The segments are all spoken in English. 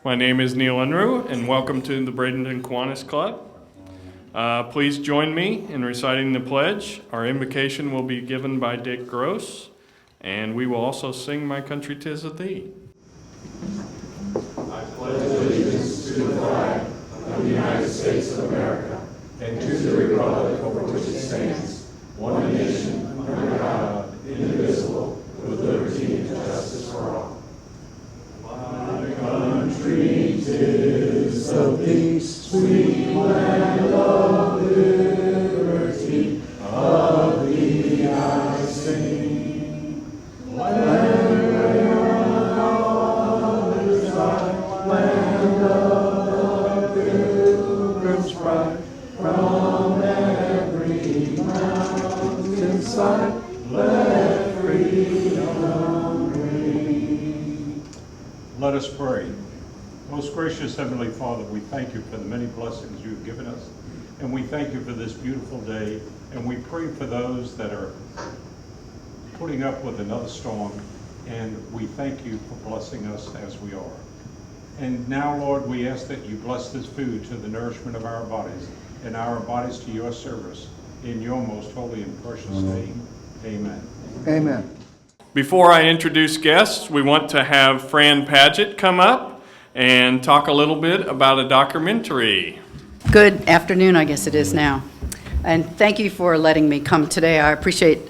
My name is Neil Unruh, and welcome to the Bradenton Kiwanis Club. Please join me in reciting the pledge. Our invocation will be given by Dick Gross, and we will also sing My Country 'Tis of Thee. I pledge allegiance to the flag of the United States of America and to the republic for which it stands, one nation, under God, indivisible, with liberty and justice for all. My country 'tis of thee, sweet land of liberty, of thee I sing. Land where our fathers died, land of the pilgrim's pride, from every mountain side, let freedom ring. Let us pray. Most gracious Heavenly Father, we thank you for the many blessings you have given us, and we thank you for this beautiful day, and we pray for those that are putting up with another storm, and we thank you for blessing us as we are. And now, Lord, we ask that you bless this food to the nourishment of our bodies, and our bodies to your service. In your most holy and precious name, amen. Amen. Before I introduce guests, we want to have Fran Padgett come up and talk a little bit about a documentary. Good afternoon, I guess it is now. And thank you for letting me come today. I appreciate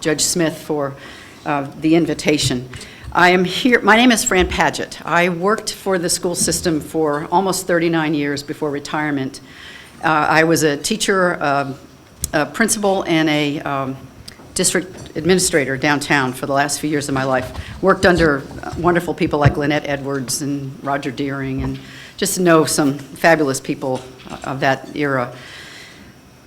Judge Smith for the invitation. I am here. My name is Fran Padgett. I worked for the school system for almost 39 years before retirement. I was a teacher, a principal, and a district administrator downtown for the last few years of my life. Worked under wonderful people like Lynette Edwards and Roger Deering, and just know some fabulous people of that era.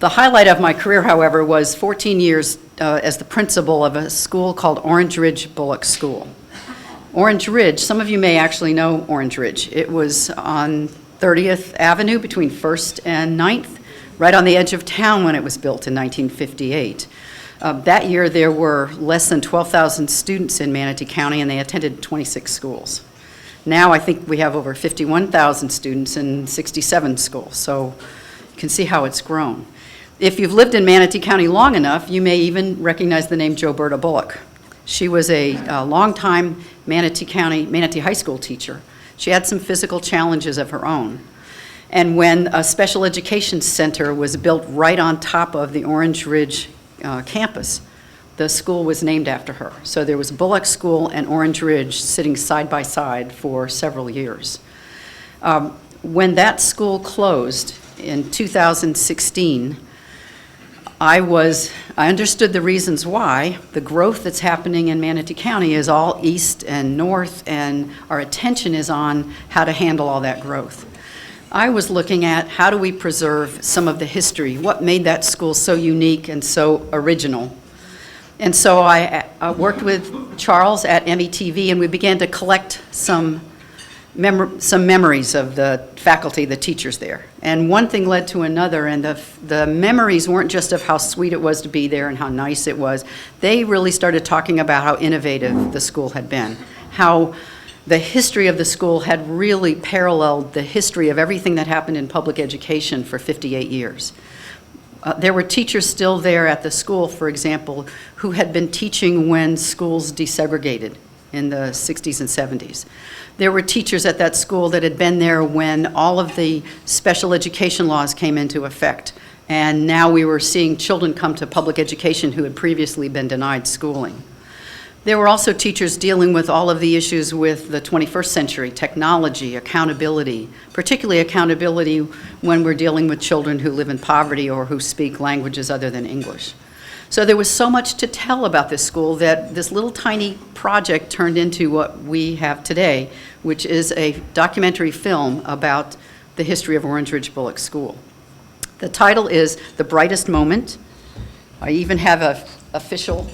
The highlight of my career, however, was 14 years as the principal of a school called Orange Ridge Bullock School. Orange Ridge, some of you may actually know Orange Ridge. It was on 30th Avenue between 1st and 9th, right on the edge of town when it was built in 1958. That year there were less than 12,000 students in Manatee County, and they attended 26 schools. Now I think we have over 51,000 students in 67 schools, so you can see how it's grown. If you've lived in Manatee County long enough, you may even recognize the name Joberta Bullock. She was a longtime Manatee High School teacher. She had some physical challenges of her own. And when a special education center was built right on top of the Orange Ridge campus, the school was named after her. So there was Bullock School and Orange Ridge sitting side by side for several years. When that school closed in 2016, I understood the reasons why. The growth that's happening in Manatee County is all east and north, and our attention is on how to handle all that growth. I was looking at how do we preserve some of the history, what made that school so unique and so original. And so I worked with Charles at METV, and we began to collect some memories of the faculty, the teachers there. And one thing led to another, and the memories weren't just of how sweet it was to be there and how nice it was. They really started talking about how innovative the school had been, how the history of the school had really paralleled the history of everything that happened in public education for 58 years. There were teachers still there at the school, for example, who had been teaching when schools desegregated in the 60s and 70s. There were teachers at that school that had been there when all of the special education laws came into effect. And now we were seeing children come to public education who had previously been denied schooling. There were also teachers dealing with all of the issues with the 21st century, technology, accountability, particularly accountability when we're dealing with children who live in poverty or who speak languages other than English. So there was so much to tell about this school that this little tiny project turned into what we have today, which is a documentary film about the history of Orange Ridge Bullock School. The title is The Brightest Moment. I even have an official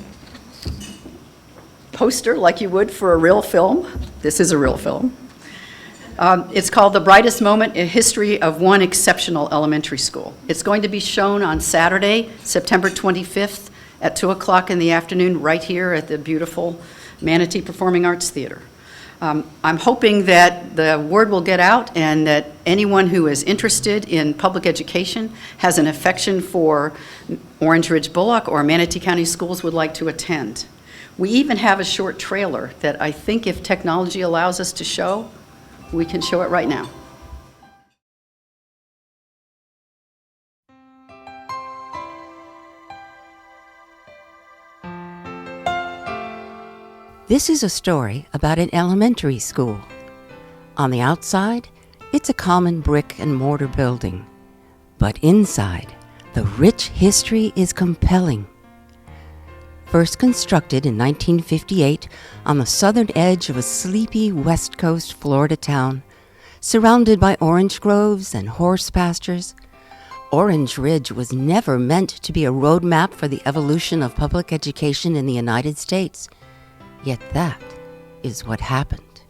poster like you would for a real film. This is a real film. It's called The Brightest Moment, a History of One Exceptional Elementary School. It's going to be shown on Saturday, September 25th at 2 o'clock in the afternoon right here at the beautiful Manatee Performing Arts Theater. I'm hoping that the word will get out and that anyone who is interested in public education, has an affection for Orange Ridge Bullock or Manatee County Schools would like to attend. We even have a short trailer that I think if technology allows us to show, we can show it right now. This is a story about an elementary school. On the outside, it's a common brick and mortar building. But inside, the rich history is compelling. First constructed in 1958 on the southern edge of a sleepy West Coast Florida town, surrounded by orange groves and horse pastures, Orange Ridge was never meant to be a roadmap for the evolution of public education in the United States. Yet that is what happened.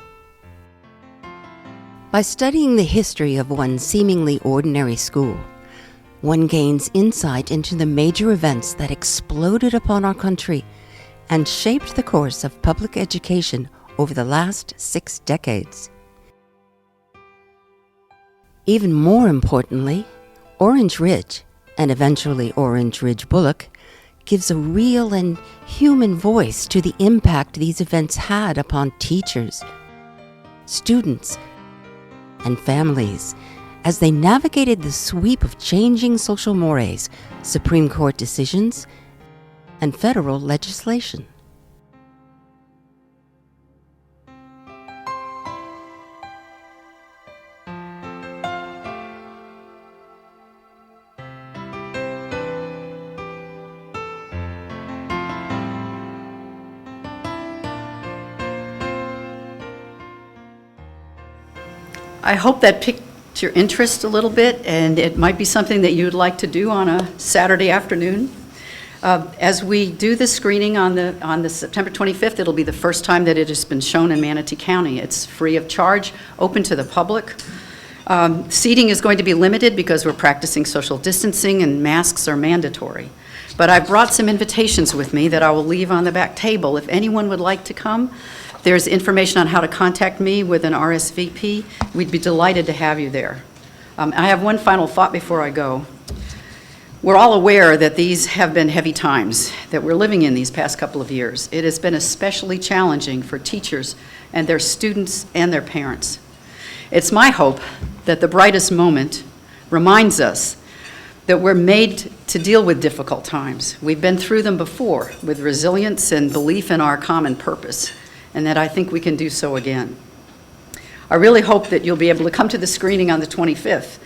By studying the history of one seemingly ordinary school, one gains insight into the major events that exploded upon our country and shaped the course of public education over the last 6 decades. Even more importantly, Orange Ridge, and eventually Orange Ridge Bullock, gives a real and human voice to the impact these events had upon teachers, students, and families as they navigated the sweep of changing social mores, Supreme Court decisions, and federal legislation. I hope that piqued your interest a little bit, and it might be something that you would like to do on a Saturday afternoon. As we do the screening on the September 25th, it'll be the first time that it has been shown in Manatee County. It's free of charge, open to the public. Seating is going to be limited because we're practicing social distancing and masks are mandatory. But I brought some invitations with me that I will leave on the back table. If anyone would like to come, there's information on how to contact me with an RSVP. We'd be delighted to have you there. I have one final thought before I go. We're all aware that these have been heavy times that we're living in these past couple of years. It has been especially challenging for teachers and their students and their parents. It's my hope that the brightest moment reminds us that we're made to deal with difficult times. We've been through them before with resilience and belief in our common purpose, and that I think we can do so again. I really hope that you'll be able to come to the screening on the 25th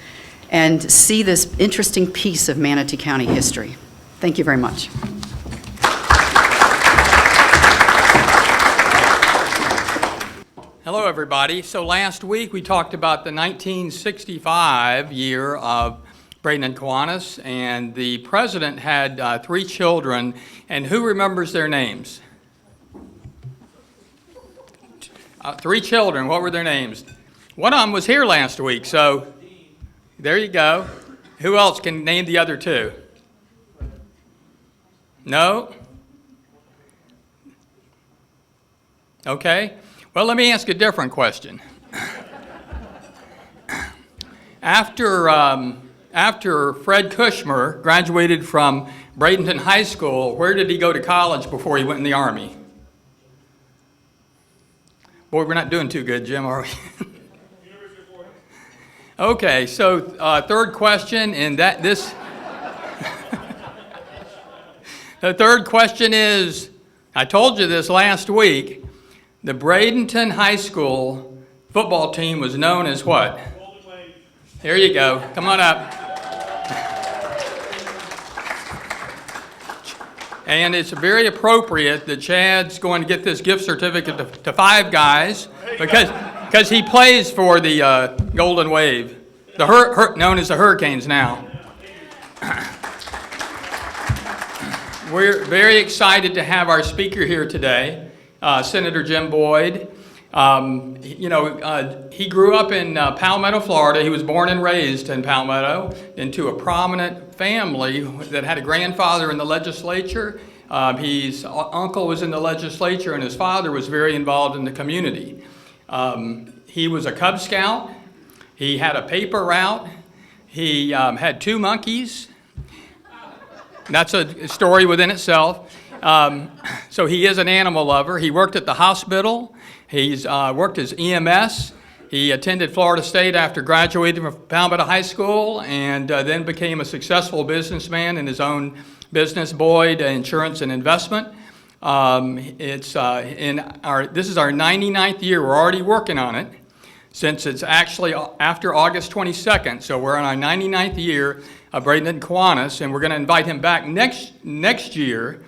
and see this interesting piece of Manatee County history. Thank you very much. Hello, everybody. So last week we talked about the 1965 year of Braden and Kiwanis, and the president had 3 children, and who remembers their names? 3 children. What were their names? One of them was here last week, so there you go. Who else can name the other 2? No? Okay. Well, let me ask a different question. After Fred Kushmer graduated from Bradenton High School, where did he go to college before he went in the Army? Boy, we're not doing too good, Jim, are we? Okay, so third question, and the third question is, I told you this last week, the Bradenton High School football team was known as what? Here you go. Come on up. And it's very appropriate that Chad's going to get this gift certificate to 5 Guys because he plays for the Golden Wave, known as the Hurricanes now. We're very excited to have our speaker here today, Senator Jim Boyd. He grew up in Palmetto, Florida. He was born and raised in Palmetto into a prominent family that had a grandfather in the legislature. His uncle was in the legislature, and his father was very involved in the community. He was a Cub Scout. He had a paper route. He had 2 monkeys. That's a story within itself. So he is an animal lover. He worked at the hospital. He's worked as EMS. He attended Florida State after graduating from Palmetto High School, and then became a successful businessman in his own business, Boyd Insurance and Investment. This is our 99th year. We're already working on it, since it's actually after August 22nd. So we're on our 99th year of Bradenton and Kiwanis, and we're going to invite him back next year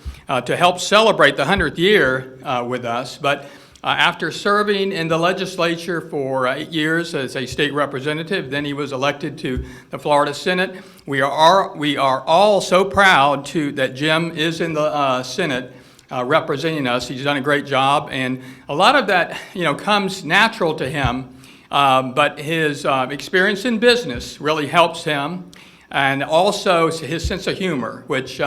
to help celebrate the 100th year with us. But after serving in the legislature for 8 years as a state representative, then he was elected to the Florida Senate. We are all so proud that Jim is in the Senate representing us. He's done a great job, and a lot of that comes natural to him. But his experience in business really helps him, and also his sense of humor, which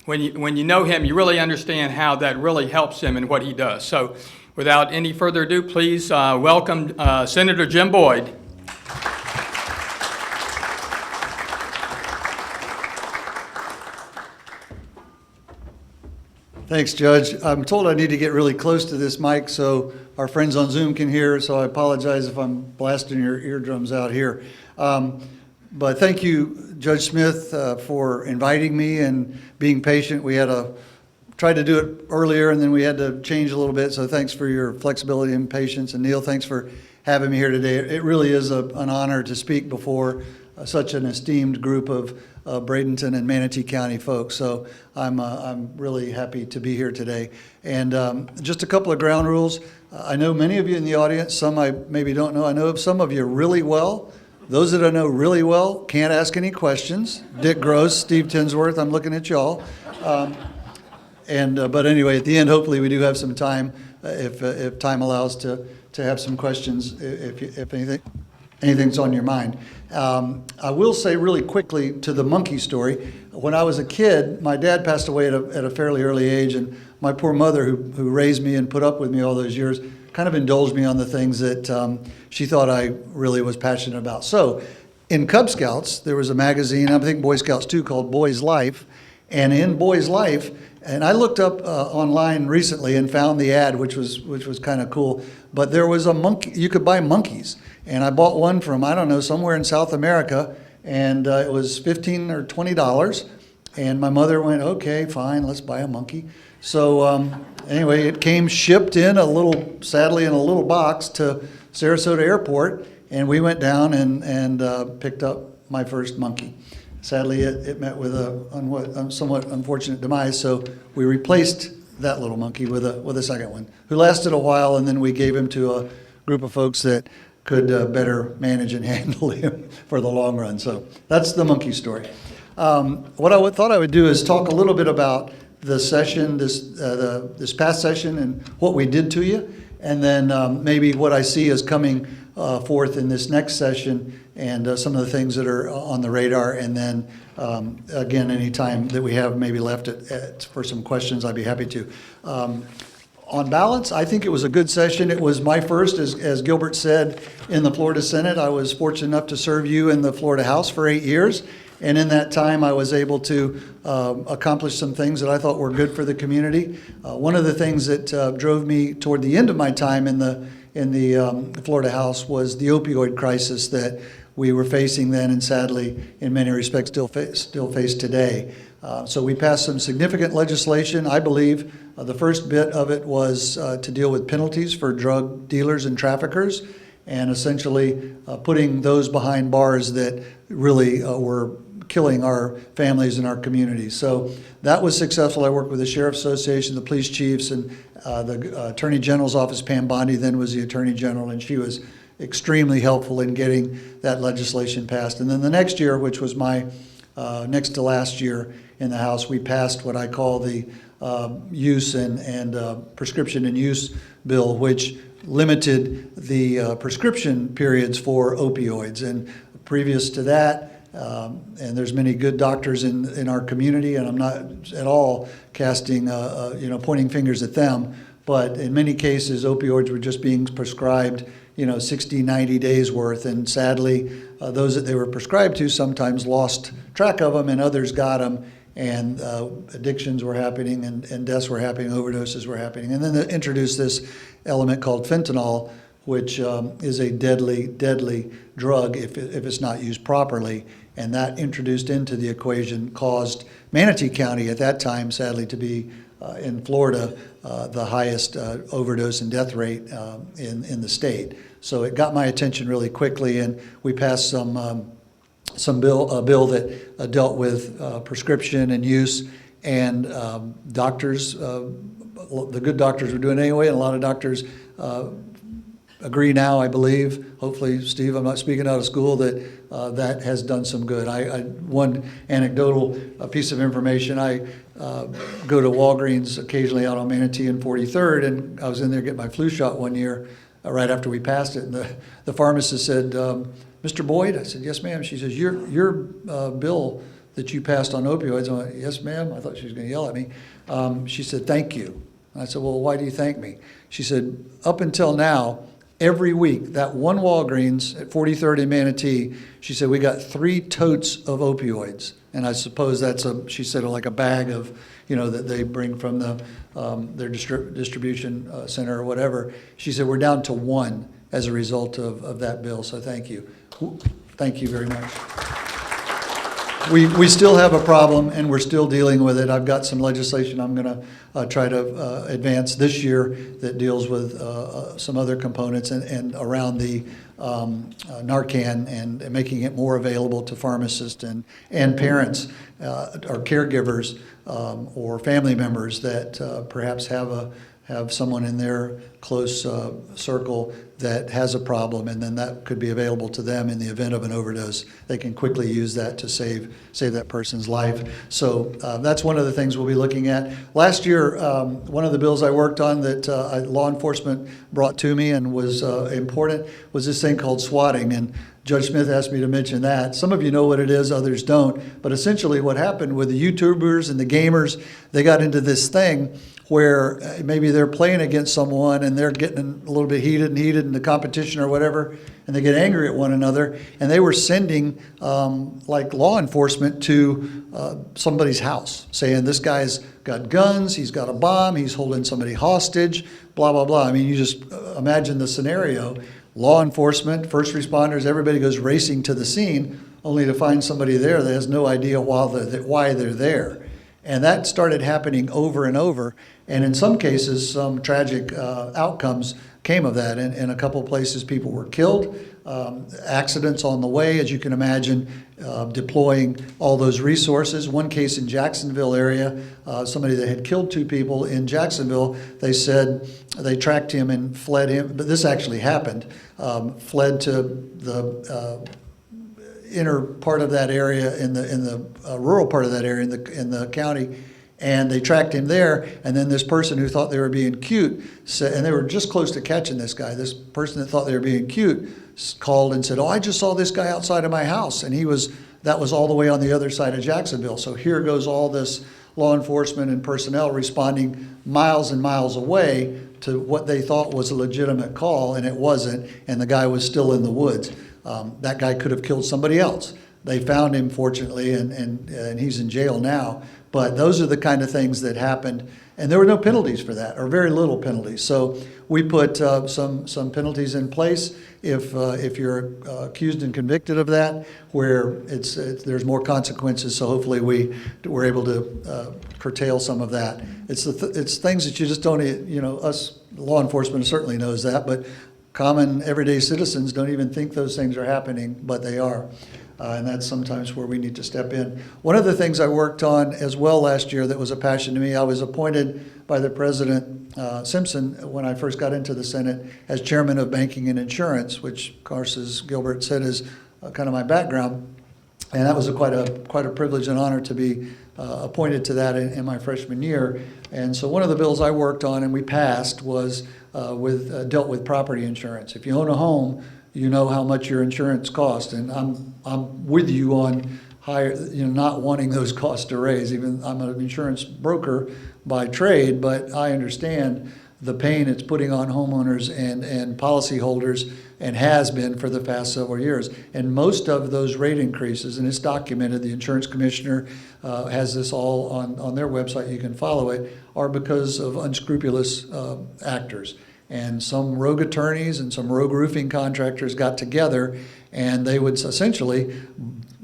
when you know him, you really understand how that really helps him in what he does. So without any further ado, please welcome Senator Jim Boyd. Thanks, Judge. I'm told I need to get really close to this mic so our friends on Zoom can hear, so I apologize if I'm blasting your eardrums out here. But thank you, Judge Smith, for inviting me and being patient. We had tried to do it earlier, and then we had to change a little bit, so thanks for your flexibility and patience. And Neil, thanks for having me here today. It really is an honor to speak before such an esteemed group of Bradenton and Manatee County folks. So I'm really happy to be here today. And just a couple of ground rules. I know many of you in the audience, some I maybe don't know. I know some of you really well. Those that I know really well can't ask any questions. Dick Gross, Steve Tinsworth, I'm looking at y'all. But anyway, at the end, hopefully we do have some time, if time allows, to have some questions if anything's on your mind. I will say really quickly to the monkey story. When I was a kid, my dad passed away at a fairly early age, and my poor mother, who raised me and put up with me all those years, kind of indulged me on the things that she thought I really was passionate about. So in Cub Scouts, there was a magazine, I think Boy Scouts too, called Boy's Life. And in Boy's Life, and I looked up online recently and found the ad, which was kind of cool. But there was a monkey, you could buy monkeys. And I bought one from, I don't know, somewhere in South America, and it was $15 or $20. And my mother went, okay, fine, let's buy a monkey. So anyway, it came shipped in sadly in a little box to Sarasota Airport, and we went down and picked up my first monkey. Sadly, it met with a somewhat unfortunate demise, so we replaced that little monkey with a second one, who lasted a while, and then we gave him to a group of folks that could better manage and handle him for the long run. So that's the monkey story. What I thought I would do is talk a little bit about the session, this past session, and what we did to you, and then maybe what I see is coming forth in this next session, and some of the things that are on the radar. And then again, any time that we have maybe left for some questions, I'd be happy to. On balance, I think it was a good session. It was my first, as Gilbert said, in the Florida Senate. I was fortunate enough to serve you in the Florida House for 8 years. And in that time, I was able to accomplish some things that I thought were good for the community. One of the things that drove me toward the end of my time in the Florida House was the opioid crisis that we were facing then, and sadly, in many respects, still face today. So we passed some significant legislation. I believe the first bit of it was to deal with penalties for drug dealers and traffickers, and essentially putting those behind bars that really were killing our families and our communities. So that was successful. I worked with the Sheriff's Association, the police chiefs, and the Attorney General's office. Pam Bondi then was the Attorney General, and she was extremely helpful in getting that legislation passed. And then the next year, which was my next to last year in the House, we passed what I call the use and prescription and use bill, which limited the prescription periods for opioids. And previous to that, and there's many good doctors in our community, and I'm not at all casting, pointing fingers at them but in many cases, opioids were just being prescribed, 60, 90 days worth, and sadly, those that they were prescribed to sometimes lost track of them, and others got them, and addictions were happening, and deaths were happening, overdoses were happening. And then they introduced this element called fentanyl, which is a deadly, deadly drug if it's not used properly. And that introduced into the equation caused Manatee County at that time, sadly, to be in Florida, the highest overdose and death rate in the state. So it got my attention really quickly, and we passed a bill that dealt with prescription and use, and doctors, the good doctors were doing it anyway, and a lot of doctors agree now, I believe. Hopefully, Steve, I'm not speaking out of school, that that has done some good. One anecdotal piece of information, I go to Walgreens occasionally out on Manatee and 43rd, and I was in there getting my flu shot one year right after we passed it, and the pharmacist said, Mr. Boyd? I said, yes, ma'am. She says, your bill that you passed on opioids. I went, yes, ma'am. I thought she was going to yell at me. She said, thank you. And I said, well, why do you thank me? She said, up until now, every week, that one Walgreens at 43rd in Manatee, she said, we got 3 totes of opioids. And I suppose that's she said, like a bag of, that they bring from their distribution center or whatever. She said, we're down to 1 as a result of that bill, so thank you. Thank you very much. We still have a problem, and we're still dealing with it. I've got some legislation I'm going to try to advance this year that deals with some other components and around the Narcan and making it more available to pharmacists and parents or caregivers or family members that perhaps have someone in their close circle that has a problem, and then that could be available to them in the event of an overdose. They can quickly use that to save that person's life. So that's one of the things we'll be looking at. Last year, one of the bills I worked on that law enforcement brought to me and was important was this thing called swatting. And Judge Smith asked me to mention that. Some of you know what it is, others don't. But essentially what happened with the YouTubers and the gamers, they got into this thing where maybe they're playing against someone and they're getting a little bit heated in the competition or whatever, and they get angry at one another, and they were sending like law enforcement to somebody's house, saying this guy's got guns, he's got a bomb, he's holding somebody hostage, blah, blah, blah. I mean, you just imagine the scenario. Law enforcement, first responders, everybody goes racing to the scene, only to find somebody there that has no idea why they're there. And that started happening over and over. And in some cases, some tragic outcomes came of that. In a couple of places, people were killed, accidents on the way, as you can imagine, deploying all those resources. One case in Jacksonville area, somebody that had killed 2 people in Jacksonville, they said they tracked him and fled him, but this actually happened, fled to the inner part of that area, in the rural part of that area in the county, and they tracked him there. And then this person who thought they were being cute said, and they were just close to catching this guy. This person that thought they were being cute called and said, "Oh, I just saw this guy outside of my house," and that was all the way on the other side of Jacksonville. So here goes all this law enforcement and personnel responding miles and miles away to what they thought was a legitimate call, and it wasn't. And the guy was still in the woods. That guy could have killed somebody else. They found him, fortunately, and he's in jail now. But those are the kind of things that happened, and there were no penalties for that, or very little penalties. So we put some penalties in place if you're accused and convicted of that, where there's more consequences. So hopefully we're able to curtail some of that. It's things that you just don't, us law enforcement certainly knows that, but common everyday citizens don't even think those things are happening, but they are. And that's sometimes where we need to step in. One of the things I worked on as well last year that was a passion to me, I was appointed by the President Simpson when I first got into the Senate as chairman of banking and insurance, which, of course, as Gilbert said, is kind of my background. And that was quite a privilege and honor to be appointed to that in my freshman year. And so one of the bills I worked on and we passed was dealt with property insurance. If you own a home, you know how much your insurance costs, and I'm with you on higher, not wanting those costs to raise. Even I'm an insurance broker by trade, but I understand the pain it's putting on homeowners and policyholders, and has been for the past several years. And most of those rate increases, and it's documented, the insurance commissioner has this all on their website, you can follow it, are because of unscrupulous actors. And some rogue attorneys and some rogue roofing contractors got together, and they would essentially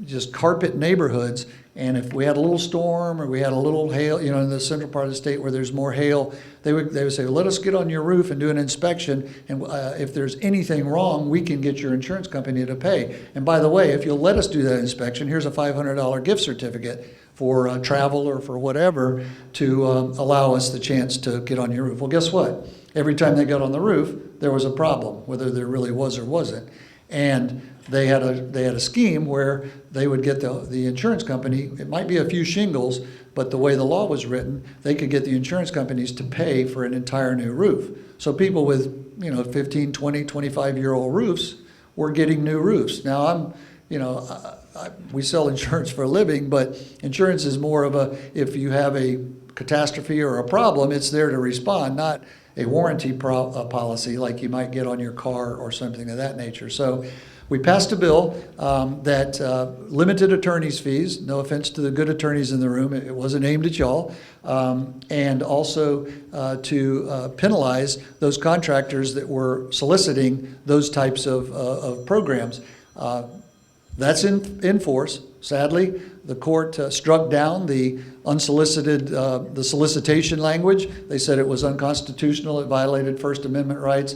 just carpet neighborhoods. And if we had a little storm or we had a little hail, in the central part of the state where there's more hail, they would say, let us get on your roof and do an inspection. And if there's anything wrong, we can get your insurance company to pay. And by the way, if you'll let us do that inspection, here's a $500 gift certificate for travel or for whatever to allow us the chance to get on your roof. Well, guess what? Every time they got on the roof, there was a problem, whether there really was or wasn't. And they had a scheme where they would get the insurance company, it might be a few shingles, but the way the law was written, they could get the insurance companies to pay for an entire new roof. So people with 15, 20, 25-year-old roofs were getting new roofs. Now we sell insurance for a living, but insurance is more of if you have a catastrophe or a problem, it's there to respond, not a warranty policy like you might get on your car or something of that nature. So we passed a bill that limited attorney's fees, no offense to the good attorneys in the room, it wasn't aimed at y'all, and also to penalize those contractors that were soliciting those types of programs. That's in force. Sadly, the court struck down the unsolicited, the solicitation language. They said it was unconstitutional, it violated First Amendment rights.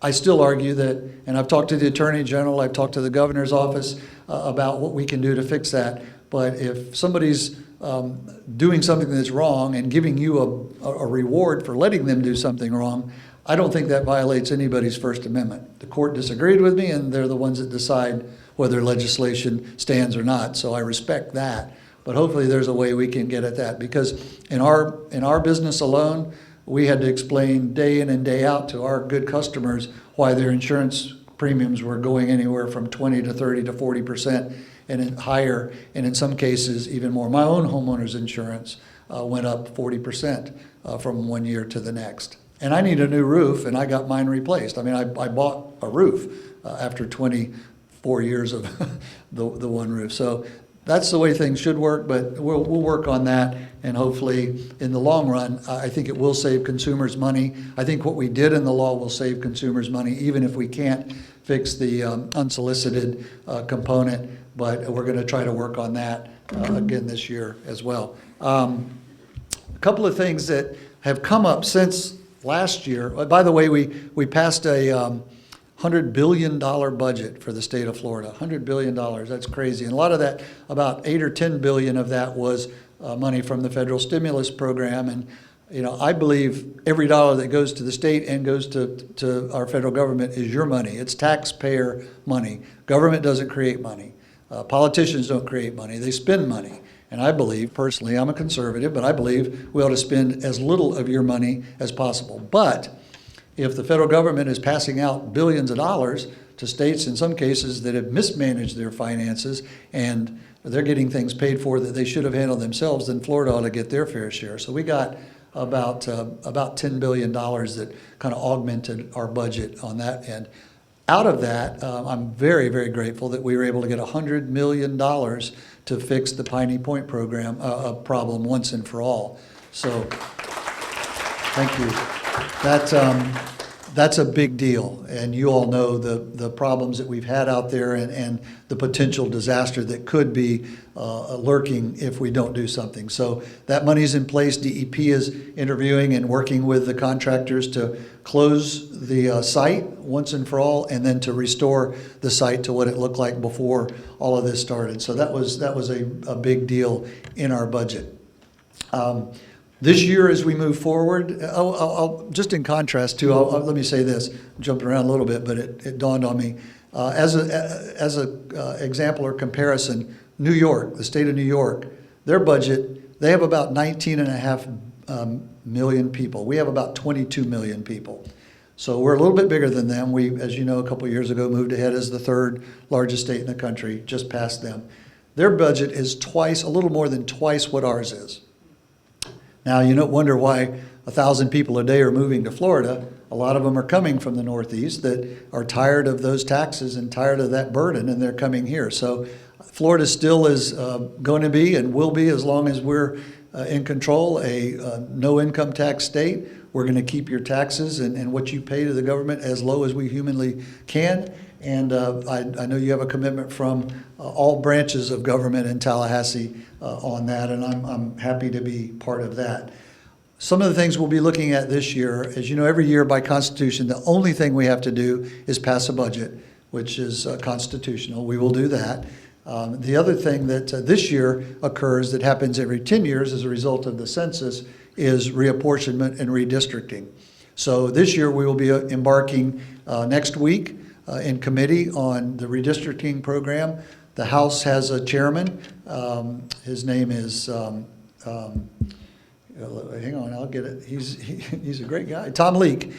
I still argue that, and I've talked to the Attorney General, I've talked to the Governor's office about what we can do to fix that. But if somebody's doing something that's wrong and giving you a reward for letting them do something wrong, I don't think that violates anybody's First Amendment. The court disagreed with me, and they're the ones that decide whether legislation stands or not, so I respect that. But hopefully there's a way we can get at that, because in our business alone, we had to explain day in and day out to our good customers why their insurance premiums were going anywhere from 20 to 30 to 40% and higher, and in some cases even more. My own homeowner's insurance went up 40% from one year to the next. And I need a new roof, and I got mine replaced. I mean, I bought a roof after 24 years of the one roof. So that's the way things should work, but we'll work on that, and hopefully in the long run, I think it will save consumers money. I think what we did in the law will save consumers money, even if we can't fix the unsolicited component, but we're going to try to work on that again this year as well. A couple of things that have come up since last year. By the way, we passed a $100 billion budget for the state of Florida. $100 billion, that's crazy. And a lot of that, about 8 or 10 billion of that was money from the federal stimulus program. And I believe every dollar that goes to the state and goes to our federal government is your money. It's taxpayer money. Government doesn't create money. Politicians don't create money. They spend money. And I believe, personally, I'm a conservative, but I believe we ought to spend as little of your money as possible. But if the federal government is passing out billions of dollars to states, in some cases, that have mismanaged their finances and they're getting things paid for that they should have handled themselves, then Florida ought to get their fair share. So we got about $10 billion that kind of augmented our budget on that end. Out of that, I'm very, very grateful that we were able to get $100 million to fix the Piney Point program problem once and for all. So thank you. That's a big deal, and you all know the problems that we've had out there and the potential disaster that could be lurking if we don't do something. So that money's in place. DEP is interviewing and working with the contractors to close the site once and for all, and then to restore the site to what it looked like before all of this started. So that was a big deal in our budget. This year, as we move forward, I'll just in contrast to, let me say this, I'm jumping around a little bit, but it dawned on me. As a example or comparison, New York, the state of New York, their budget, they have about 19.5 million people. We have about 22 million people. So we're a little bit bigger than them. We, as you know, a couple of years ago, moved ahead as the third largest state in the country, just past them. Their budget is a little more than twice what ours is. Now, you don't wonder why 1,000 people a day are moving to Florida. A lot of them are coming from the Northeast that are tired of those taxes and tired of that burden, and they're coming here. So Florida still is going to be and will be, as long as we're in control, a no income tax state. We're going to keep your taxes and what you pay to the government as low as we humanly can. And I know you have a commitment from all branches of government in Tallahassee on that, and I'm happy to be part of that. Some of the things we'll be looking at this year, as you know, every year by Constitution, the only thing we have to do is pass a budget, which is constitutional. We will do that. The other thing that this year occurs that happens every 10 years as a result of the census is reapportionment and redistricting. So this year we will be embarking next week in committee on the redistricting program. The House has a chairman. His name is hang on, I'll get it. He's a great guy. Tom Leake.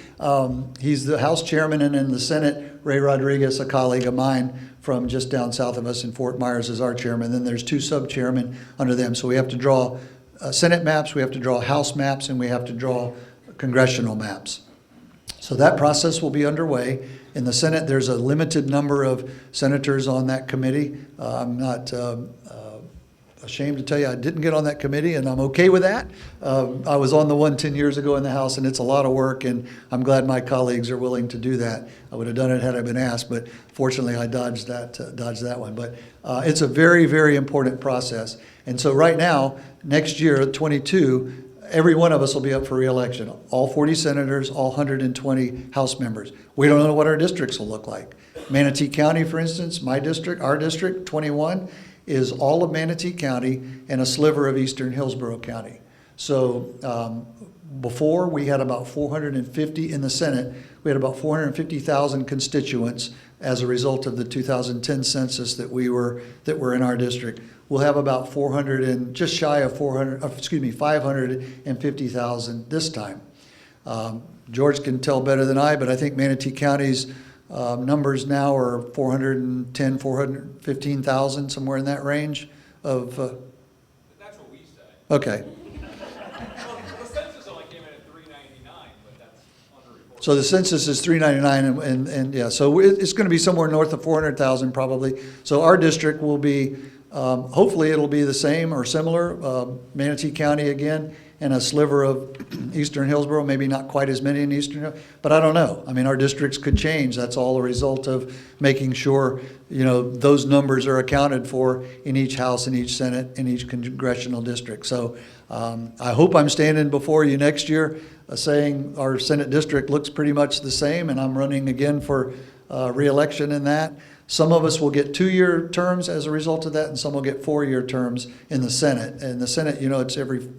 He's the House chairman, and in the Senate, Ray Rodriguez, a colleague of mine from just down south of us in Fort Myers, is our chairman. Then there's two sub-chairmen under them. So we have to draw Senate maps, we have to draw House maps, and we have to draw congressional maps. So that process will be underway. In the Senate, there's a limited number of senators on that committee. I'm not ashamed to tell you I didn't get on that committee, and I'm okay with that. I was on the one 10 years ago in the House, and it's a lot of work, and I'm glad my colleagues are willing to do that. I would have done it had I been asked, but fortunately I dodged that one. But it's a very, very important process. And so right now, next year, 22, every one of us will be up for re-election. All 40 senators, all 120 House members. We don't know what our districts will look like. Manatee County, for instance, my district, our district, 21, is all of Manatee County and a sliver of eastern Hillsborough County. So before, we had about 450 in the Senate. We had about 450,000 constituents as a result of the 2010 census that were in our district. We'll have about 550,000 this time. George can tell better than I, but I think Manatee County's numbers now are 410, 415,000, somewhere in that range of. That's what we say. Okay. The census only came in at 399, but that's underreported. So the census is 399, and yeah, so it's going to be somewhere north of 400,000 probably. So our district will be, hopefully it'll be the same or similar, Manatee County again, and a sliver of eastern Hillsborough, maybe not quite as many in eastern Hillsborough, but I don't know. I mean, our districts could change. That's all a result of making sure, you know, those numbers are accounted for in each House, in each Senate, in each congressional district. So I hope I'm standing before you next year saying our Senate district looks pretty much the same, and I'm running again for re-election in that. Some of us will get 2-year terms as a result of that, and some will get 4-year terms in the Senate. And the Senate, you know,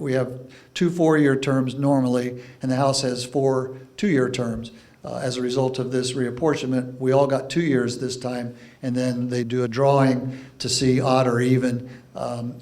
we have 2 4-year terms normally, and the House has 4 2-year terms. As a result of this reapportionment, we all got 2 years this time, and then they do a drawing to see odd or even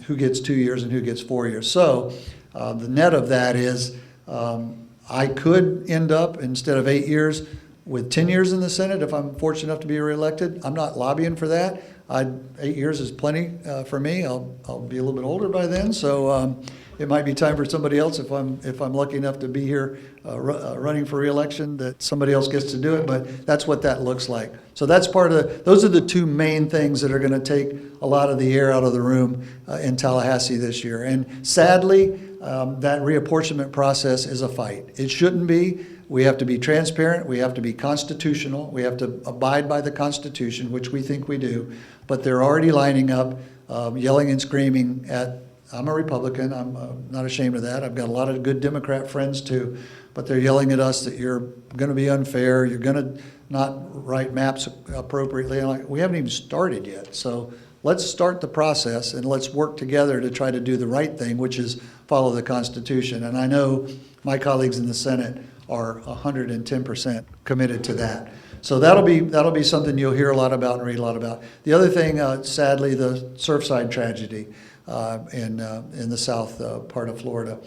who gets 2 years and who gets 4 years. So the net of that is I could end up, instead of 8 years, with 10 years in the Senate if I'm fortunate enough to be reelected. I'm not lobbying for that. 8 years is plenty for me. I'll be a little bit older by then, so it might be time for somebody else if I'm lucky enough to be here running for reelection, that somebody else gets to do it. But that's what that looks like. So that's those are the two main things that are going to take a lot of the air out of the room in Tallahassee this year. And sadly, that reapportionment process is a fight. It shouldn't be. We have to be transparent, we have to be constitutional, we have to abide by the Constitution, which we think we do, but they're already lining up, yelling and screaming at, I'm a Republican, I'm not ashamed of that, I've got a lot of good Democrat friends too, but they're yelling at us that you're going to be unfair, you're going to not write maps appropriately, and we haven't even started yet. So let's start the process and let's work together to try to do the right thing, which is follow the Constitution. And I know my colleagues in the Senate are 110% committed to that. So that'll be something you'll hear a lot about and read a lot about. The other thing, sadly, the Surfside tragedy in the south part of Florida.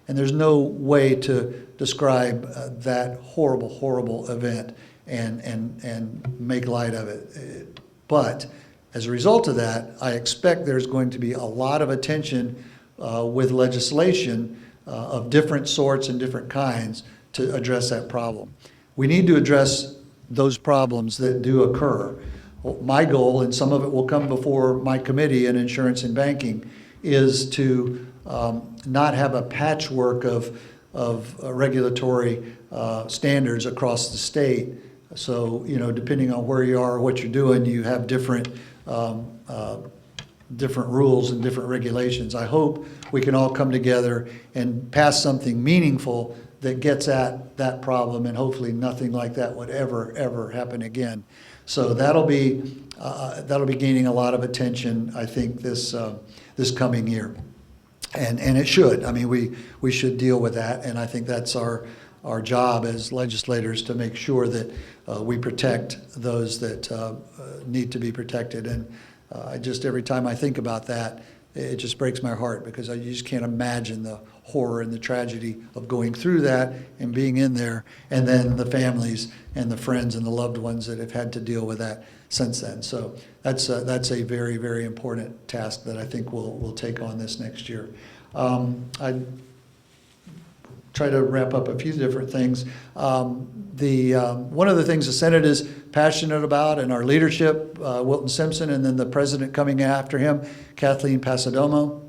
And there's no way to describe that horrible, horrible event and make light of it. But as a result of that, I expect there's going to be a lot of attention with legislation of different sorts and different kinds to address that problem. We need to address those problems that do occur. My goal, and some of it will come before my committee in insurance and banking, is to not have a patchwork of regulatory standards across the state. So, depending on where you are, what you're doing, you have different rules and different regulations. I hope we can all come together and pass something meaningful that gets at that problem, and hopefully nothing like that would ever happen again. So that'll be gaining a lot of attention, I think, this coming year, and it should. I mean, we should deal with that, and I think that's our job as legislators to make sure that we protect those that need to be protected. And every time I think about that, it just breaks my heart, because you just can't imagine the horror and the tragedy of going through that and being in there, and then the families and the friends and the loved ones that have had to deal with that since then. So that's a very, very important task that I think we'll take on this next year. I try to wrap up a few different things. One of the things the Senate is passionate about, and our leadership, Wilton Simpson, and then the president coming after him, Kathleen Pasadomo,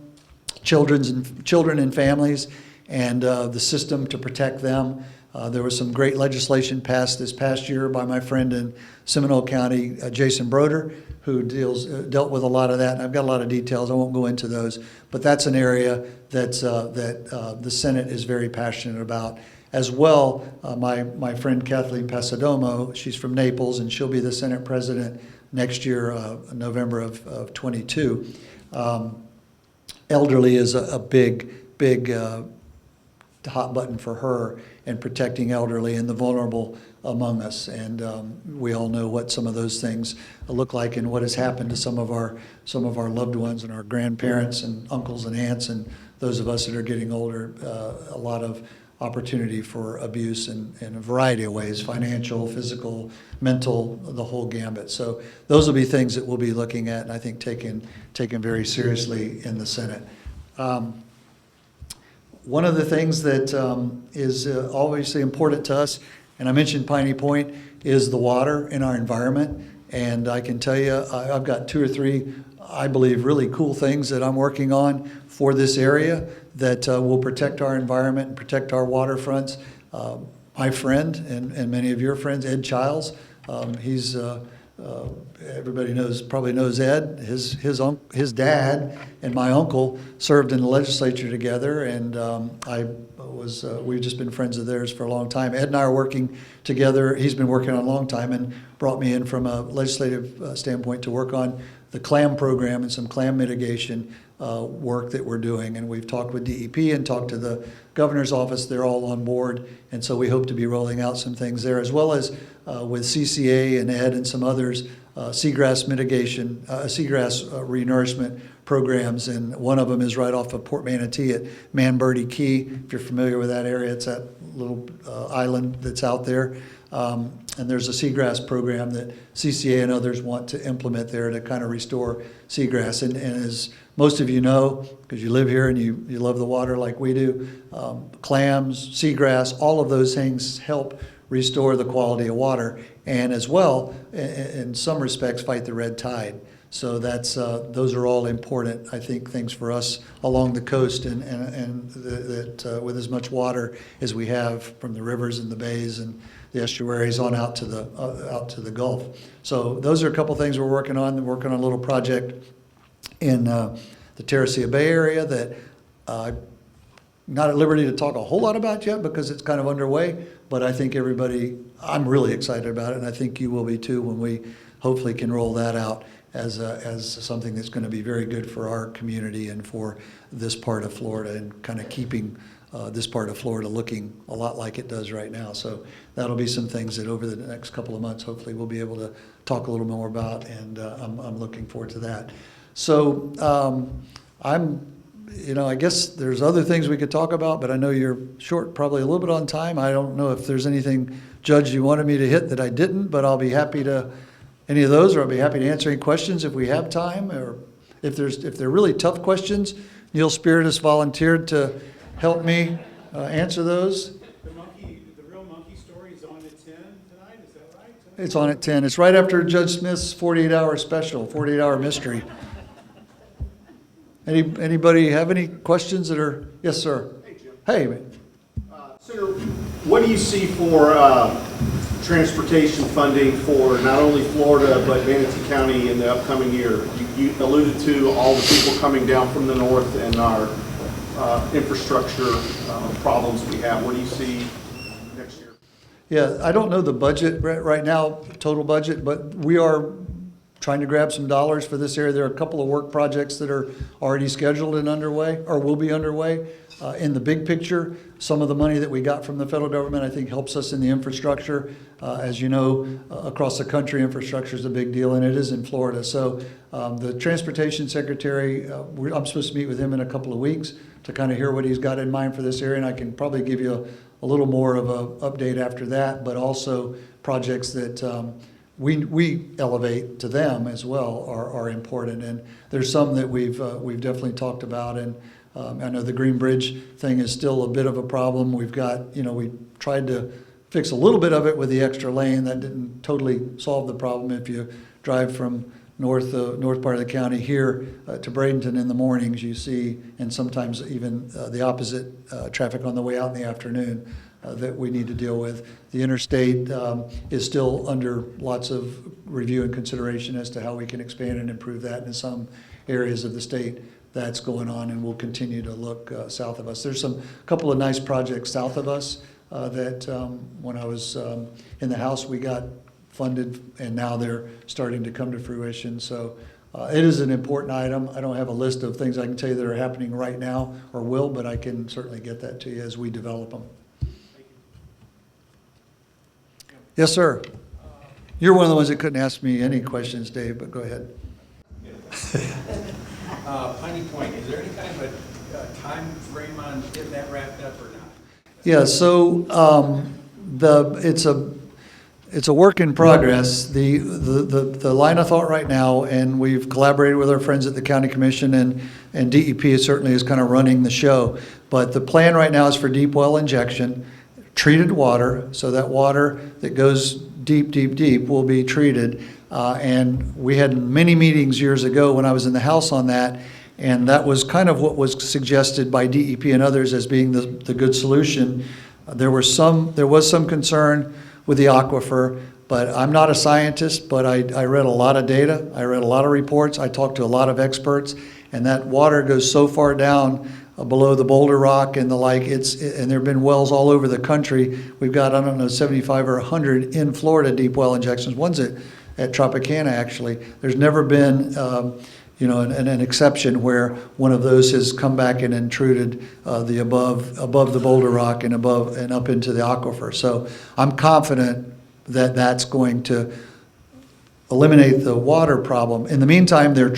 children and families, and the system to protect them. There was some great legislation passed this past year by my friend in Seminole County, Jason Broder, who dealt with a lot of that. And I've got a lot of details. I won't go into those, but that's an area that the Senate is very passionate about. As well, my friend Kathleen Pasadomo, she's from Naples, and she'll be the Senate president next year, November of 22. Elderly is a big hot button for her, and protecting elderly and the vulnerable among us. And we all know what some of those things look like, and what has happened to some of our loved ones and our grandparents and uncles and aunts, and those of us that are getting older. A lot of opportunity for abuse in a variety of ways: financial, physical, mental, the whole gambit. So those will be things that we'll be looking at, and I think taken very seriously in the Senate. One of the things that is obviously important to us, and I mentioned Piney Point, is the water in our environment. And I can tell you, I've got 2 or 3, I believe, really cool things that I'm working on for this area that will protect our environment and protect our waterfronts. My friend, and many of your friends, Ed Childs, he's everybody probably knows Ed. His dad and my uncle served in the legislature together, and we've just been friends of theirs for a long time. Ed and I are working together. He's been working on a long time, and brought me in from a legislative standpoint to work on the clam program and some clam mitigation work that we're doing. And we've talked with DEP and talked to the governor's office. They're all on board, and so we hope to be rolling out some things there, as well as with CCA and Ed and some others, seagrass mitigation, seagrass renourishment programs. And one of them is right off of Port Manatee at Manberty Key. If you're familiar with that area, it's that little island that's out there. And there's a seagrass program that CCA and others want to implement there to kind of restore seagrass. And as most of you know, because you live here and you love the water like we do, clams, seagrass, all of those things help restore the quality of water, and as well, in some respects, fight the red tide. So those are all important, I think, things for us along the coast, and that with as much water as we have from the rivers and the bays and the estuaries on out to the Gulf. So those are a couple things we're working on. We're working on a little project in the Terracea Bay area that I'm not at liberty to talk a whole lot about yet because it's kind of underway, but I think I'm really excited about it, and I think you will be too when we hopefully can roll that out as something that's going to be very good for our community and for this part of Florida, and kind of keeping this part of Florida looking a lot like it does right now. So that'll be some things that over the next couple of months, hopefully we'll be able to talk a little more about, and I'm looking forward to that. So I guess there's other things we could talk about, but I know you're short, probably a little bit on time. I don't know if there's anything, Judge, you wanted me to hit that I didn't, but I'll be happy to, any of those, or I'll be happy to answer any questions if we have time, or if they're really tough questions. Neil Spiritus volunteered to help me answer those. The real monkey story is on at 10 tonight, is that right? It's on at 10. It's right after Judge Smith's 48-hour special, 48-hour mystery. Anybody have any questions that are, yes, sir? Hey, Jim. Hey, man. Senator, what do you see for transportation funding for not only Florida but Manatee County in the upcoming year? You alluded to all the people coming down from the north and our infrastructure problems we have. What do you see next year? Yeah, I don't know the budget right now, total budget, but we are trying to grab some dollars for this area. There are a couple of work projects that are already scheduled and underway, or will be underway. In the big picture, some of the money that we got from the federal government, I think, helps us in the infrastructure. As you know, across the country, infrastructure is a big deal, and it is in Florida. So the Transportation Secretary, I'm supposed to meet with him in a couple of weeks to kind of hear what he's got in mind for this area, and I can probably give you a little more of an update after that, but also projects that we elevate to them as well are important. And there's some that we've definitely talked about, and I know the Green Bridge thing is still a bit of a problem. We've got, we tried to fix a little bit of it with the extra lane. That didn't totally solve the problem. If you drive from north part of the county here to Bradenton in the mornings, you see, and sometimes even the opposite traffic on the way out in the afternoon that we need to deal with. The interstate is still under lots of review and consideration as to how we can expand and improve that in some areas of the state. That's going on, and we'll continue to look south of us. There's a couple of nice projects south of us that when I was in the House, we got funded, and now they're starting to come to fruition. So it is an important item. I don't have a list of things I can tell you that are happening right now or will, but I can certainly get that to you as we develop them. Yes, sir. You're one of the ones that couldn't ask me any questions, Dave, but go ahead. Piney Point, is there any kind of a time frame on getting that wrapped up or not? Yeah, so it's a work in progress. The line of thought right now, and we've collaborated with our friends at the County Commission, and DEP certainly is kind of running the show. But the plan right now is for deep well injection, treated water, so that water that goes deep will be treated. And we had many meetings years ago when I was in the House on that, and that was kind of what was suggested by DEP and others as being the good solution. There was some concern with the aquifer, but I'm not a scientist, but I read a lot of data, I read a lot of reports, I talked to a lot of experts, and that water goes so far down below the boulder rock and the like, and there have been wells all over the country. We've got, I don't know, 75 or 100 in Florida deep well injections. One's at Tropicana, actually. There's never been an exception where one of those has come back and intruded above the boulder rock and up into the aquifer. So I'm confident that that's going to eliminate the water problem. In the meantime, they're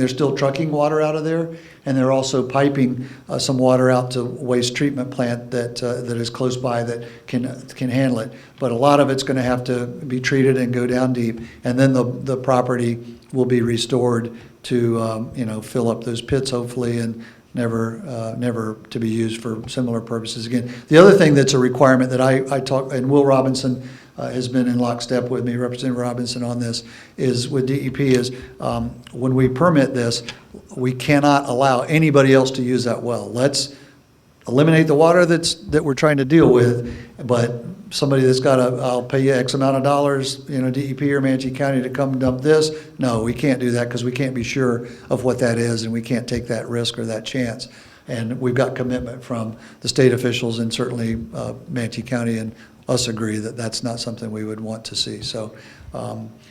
still trucking water out of there, and they're also piping some water out to waste treatment plant that is close by that can handle it. But a lot of it's going to have to be treated and go down deep, and then the property will be restored to fill up those pits hopefully, and never to be used for similar purposes again. The other thing that's a requirement that I talk, and Will Robinson has been in lockstep with me, Representative Robinson, on this, is with DEP is when we permit this, we cannot allow anybody else to use that well. Let's eliminate the water that we're trying to deal with, but somebody that's got I'll pay you X amount of dollars, DEP or Manatee County to come dump this. No, we can't do that because we can't be sure of what that is, and we can't take that risk or that chance. And we've got commitment from the state officials, and certainly Manatee County and us agree that that's not something we would want to see. So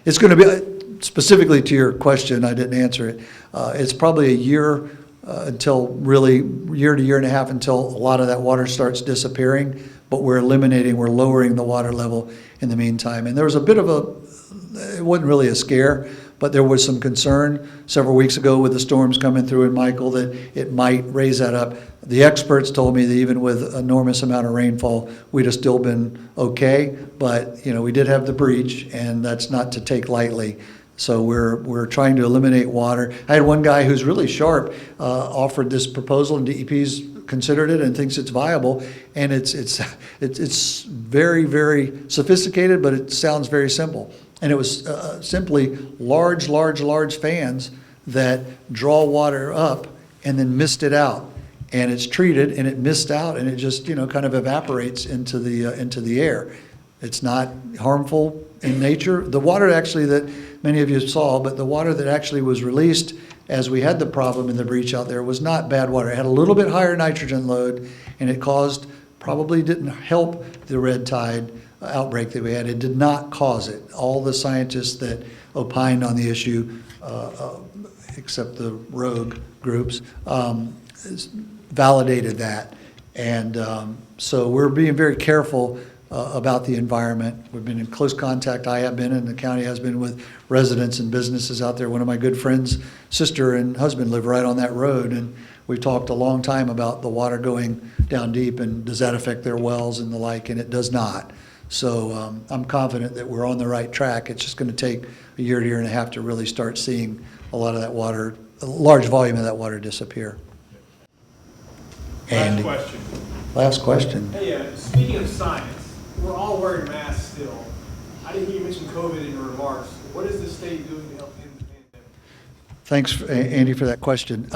it's going to be, specifically to your question, I didn't answer it, it's probably a year year to year and a half until a lot of that water starts disappearing, but we're lowering the water level in the meantime. And there was a bit of it wasn't really a scare, but there was some concern several weeks ago with the storms coming through in Michael that it might raise that up. The experts told me that even with enormous amount of rainfall, we'd have still been okay, but we did have the breach, and that's not to take lightly. So we're trying to eliminate water. I had one guy who's really sharp offered this proposal, and DEP's considered it and thinks it's viable, and it's very, very sophisticated, but it sounds very simple. And it was simply large fans that draw water up and then mist it out. And it's treated, and it mist out, and it just, kind of evaporates into the air. It's not harmful in nature. The water actually that many of you saw, but the water that actually was released as we had the problem in the breach out there was not bad water. It had a little bit higher nitrogen load, and it probably didn't help the red tide outbreak that we had. It did not cause it. All the scientists that opined on the issue, except the rogue groups, validated that. And so we're being very careful about the environment. We've been in close contact. I have been, and the county has been, with residents and businesses out there. One of my good friends' sister and husband live right on that road, and we've talked a long time about the water going down deep, and does that affect their wells and the like, and it does not. So I'm confident that we're on the right track. It's just going to take a year and a half to really start seeing a lot of that water, a large volume of that water disappear. Last question. Last question. Hey, speaking of science, we're all wearing masks still. I didn't hear you mention COVID in your remarks. What is the state doing to help end the pandemic? Thanks, Andy, for that question.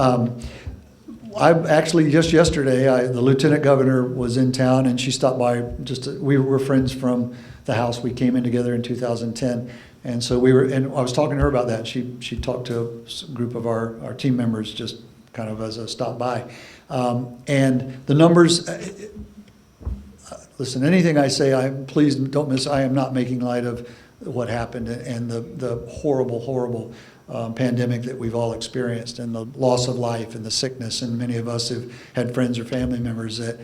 I actually, just yesterday, the lieutenant governor was in town, and she stopped by. We were friends from the house. We came in together in 2010, and so and I was talking to her about that. She talked to a group of our team members just kind of as a stop by, and the numbers. Listen, anything I say, please don't miss. I am not making light of what happened and the horrible pandemic that we've all experienced, and the loss of life and the sickness, and many of us have had friends or family members that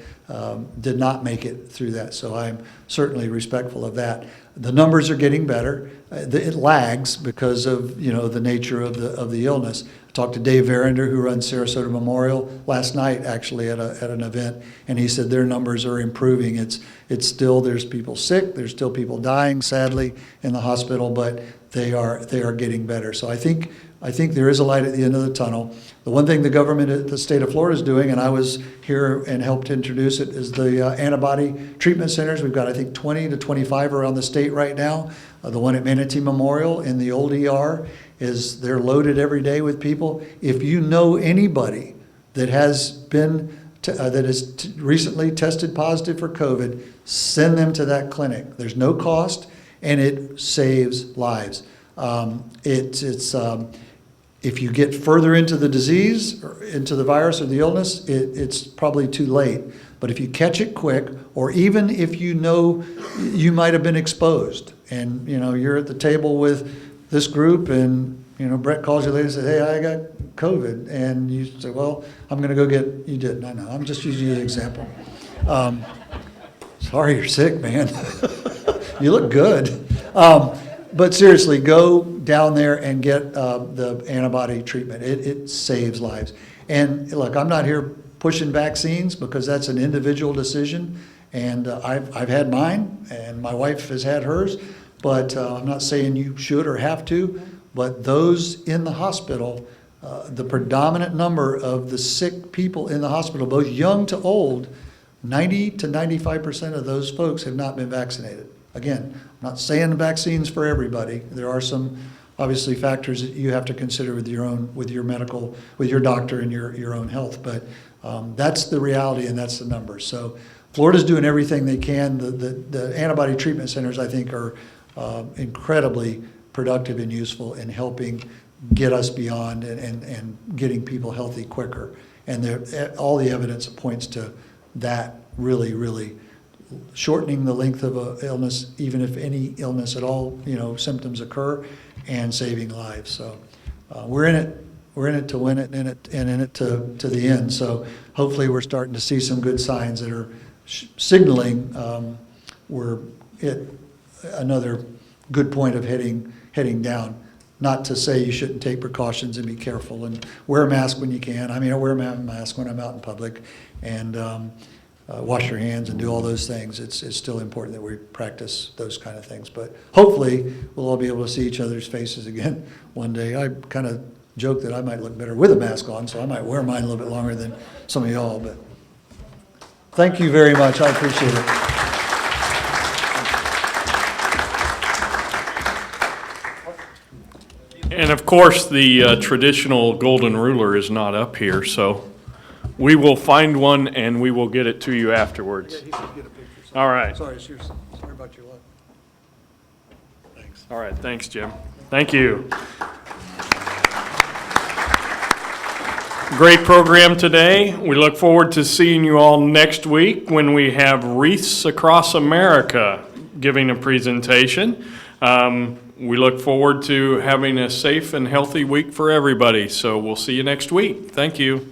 did not make it through that. So I'm certainly respectful of that. The numbers are getting better. It lags because of the nature of the illness. I talked to Dave Verinder, who runs Sarasota Memorial, last night actually at an event, and he said their numbers are improving. It's still, there's people sick, there's still people dying sadly in the hospital, but they are getting better. So I think there is a light at the end of the tunnel. The one thing the government at the state of Florida is doing, and I was here and helped introduce it, is the antibody treatment centers. We've got, I think, 20 to 25 around the state right now. The one at Manatee Memorial in the old ER they're loaded every day with people. If you know anybody that has been recently tested positive for COVID, send them to that clinic. There's no cost, and it saves lives. If you get further into the disease, or into the virus or the illness, it's probably too late. But if you catch it quick, or even if you know you might have been exposed, and you're at the table with this group, and Brett calls you later and says, "Hey, I got COVID," and you say, "Well, I'm going to go get." You didn't. I know. I'm just using you as an example. Sorry, you're sick, man. You look good. But seriously, go down there and get the antibody treatment. It saves lives. And look, I'm not here pushing vaccines because that's an individual decision. And I've had mine, and my wife has had hers. But I'm not saying you should or have to. But those in the hospital, the predominant number of the sick people in the hospital, both young to old, 90 to 95% of those folks have not been vaccinated. Again, I'm not saying the vaccine's for everybody. There are some, obviously, factors that you have to consider with your doctor and your own health. But that's the reality, and that's the numbers. So Florida's doing everything they can. The antibody treatment centers, I think, are incredibly productive and useful in helping get us beyond and getting people healthy quicker. And all the evidence points to that really shortening the length of an illness, even if any illness at all, symptoms occur, and saving lives. So we're in it to win it, and in it to the end. So hopefully we're starting to see some good signs that are signaling we're at another good point of heading down. Not to say you shouldn't take precautions and be careful and wear a mask when you can. I mean, I wear a mask when I'm out in public, and wash your hands and do all those things. It's still important that we practice those kind of things. But hopefully we'll all be able to see each other's faces again one day. I kind of joke that I might look better with a mask on, so I might wear mine a little bit longer than some of y'all. But Thank you very much. I appreciate it. And of course, the traditional golden ruler is not up here, so we will find one and we will get it to you afterwards. All right. Sorry about your luck. All right, thanks, Jim. Thank you. Great program today. We look forward to seeing you all next week when we have Wreaths Across America giving a presentation. We look forward to having a safe and healthy week for everybody, so we'll see you next week. Thank you.